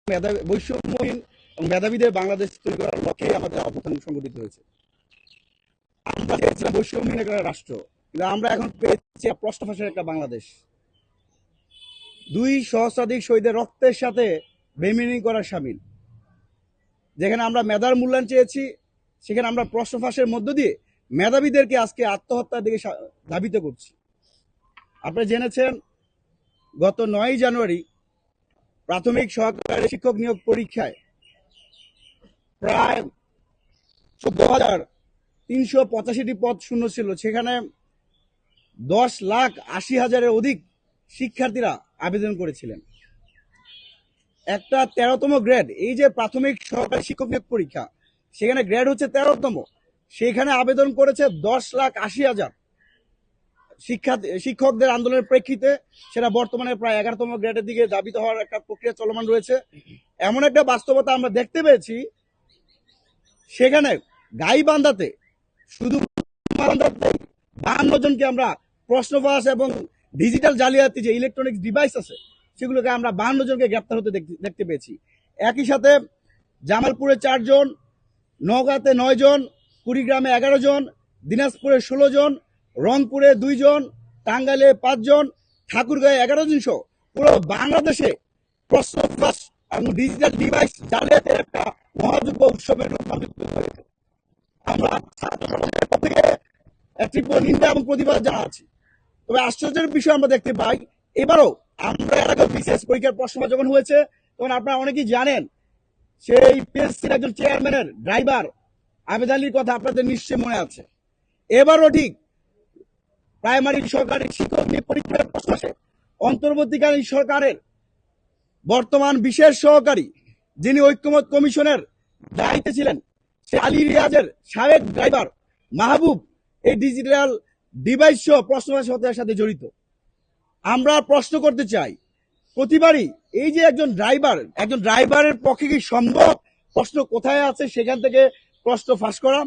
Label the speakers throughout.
Speaker 1: বৈষম্যহীন এবং মেধাবীদের বাংলাদেশ তৈরি করার লক্ষ্যে আমাদের অভ্যুত্থান সংগঠিত হয়েছে। আমরা চেয়েছিলাম বৈষম্যহীন একটা রাষ্ট্র, কিন্তু আমরা এখন পেয়েছি প্রশ্ন ফাঁসের একটা বাংলাদেশ। 2 সহস্রাধিক শহীদের রক্তের সাথে বেইমানি করার শামিল। যেখানে আমরা মেধার মূল্যায়ন চেয়েছি, সেখানে আমরা প্রশ্ন ফাঁসের মধ্য দিয়ে মেধাবীদেরকে আজকে আত্মহত্যার দিকে ধাবিত করছি। আপনারা জেনেছেন গত 9 জানুয়ারি প্রাথমিক সহকারী শিক্ষক নিয়োগ পরীক্ষায় প্রায় 14,385টি পদ শূন্য ছিল। সেখানে 10,80,000-এর অধিক শিক্ষার্থীরা আবেদন করেছিলেন। একটা 13তম গ্রেড, এই যে প্রাথমিক সহকারী শিক্ষক নিয়োগ পরীক্ষা, সেখানে গ্রেড হচ্ছে 13তম, সেখানে আবেদন করেছে 10,80,000 শিক্ষকদের আন্দোলনের প্রেক্ষিতে সেটা বর্তমানে প্রায় 11তম গ্রেডের দিকে ধাবিত হওয়ার একটা প্রক্রিয়া চলমান রয়েছে। এমন একটা বাস্তবতা আমরা দেখতে পেয়েছি, সেখানে গাইবান্ধাতে শুধু 52 জনকে আমরা প্রশ্ন ফাঁস এবং ডিজিটাল জালিয়াতি যে ইলেকট্রনিক্স ডিভাইস আছে সেগুলোকে আমরা 52 জনকে গ্রেপ্তার হতে দেখতে পেয়েছি। একই সাথে জামালপুরে 4 জন, নওগাঁতে 9 জন, কুড়িগ্রামে 11 জন, দিনাজপুরে 16 জন, রংপুরে 2 জন, টাঙ্গাইলে 5 জন, ঠাকুরগাঁয়ে 11 জন সহ পুরো বাংলাদেশে প্রশ্ন ফাঁস এবং ডিজিটাল ডিভাইস জালিয়াতির একটা মহাযজ্ঞ উৎসবের রূপান্তরিত হয়েছে। আমরা ছাত্র সমাজের পক্ষ থেকে তীব্র নিন্দা এবং প্রতিবাদ জানাচ্ছি। তবে আশ্চর্যের বিষয় আমরা দেখতে পাই, এবারও আমরা এর আগে বিশেষ পরীক্ষার প্রশ্ন যখন হয়েছে তখন আপনারা অনেকেই জানেন, সেই পিএসসির একজন চেয়ারম্যানের ড্রাইভার আবেদ আলীর কথা আপনাদের নিশ্চয়ই মনে আছে। এবারও ঠিক প্রাইমারি সরকারি শিক্ষক নিয়োগ পরীক্ষার প্রশ্ন আসে অন্তর্বর্তীকালীন সরকারের বর্তমান বিশেষ সহকারী, যিনি ঐক্যমত কমিশনের দায়িত্বে ছিলেন, সে আলী রিয়াজের সাবেক ড্রাইভার মাহবুব এই ডিজিটাল ডিভাইস সহ প্রশ্ন ফাঁসের সাথে জড়িত। আমরা প্রশ্ন করতে চাই, প্রতিবারই এই যে একজন ড্রাইভারের পক্ষে কি সম্ভব প্রশ্ন কোথায় আছে সেখান থেকে প্রশ্ন ফাঁস করা?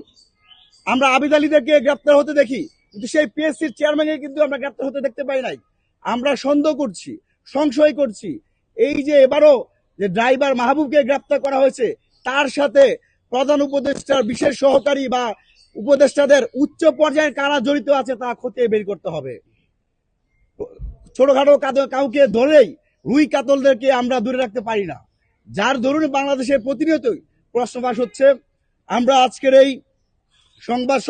Speaker 1: আমরা আবেদ আলীদেরকে গ্রেপ্তার হতে দেখি, কিন্তু সেই পিএসসির চেয়ারম্যানকে কিন্তু আমরা গ্রেপ্তার হতে দেখতে পাই নাই। আমরা সন্দেহ করছি, সংশয় করছি, এই যে এবারও যে ড্রাইভার মাহবুবকে গ্রেপ্তার করা হয়েছে, তার সাথে প্রধান উপদেষ্টার বিশেষ সহকারী বা উপদেষ্টাদের উচ্চ পর্যায়ের কারা জড়িত আছে তা খতিয়ে বের করতে হবে। ছোটখাটো কাউকে ধরেই রুই কাতলদেরকে আমরা দূরে রাখতে পারি না, যার দরুন বাংলাদেশের প্রতিনিয়তই প্রশ্ন ফাঁস হচ্ছে। আমরা আজকের এই সংবাদ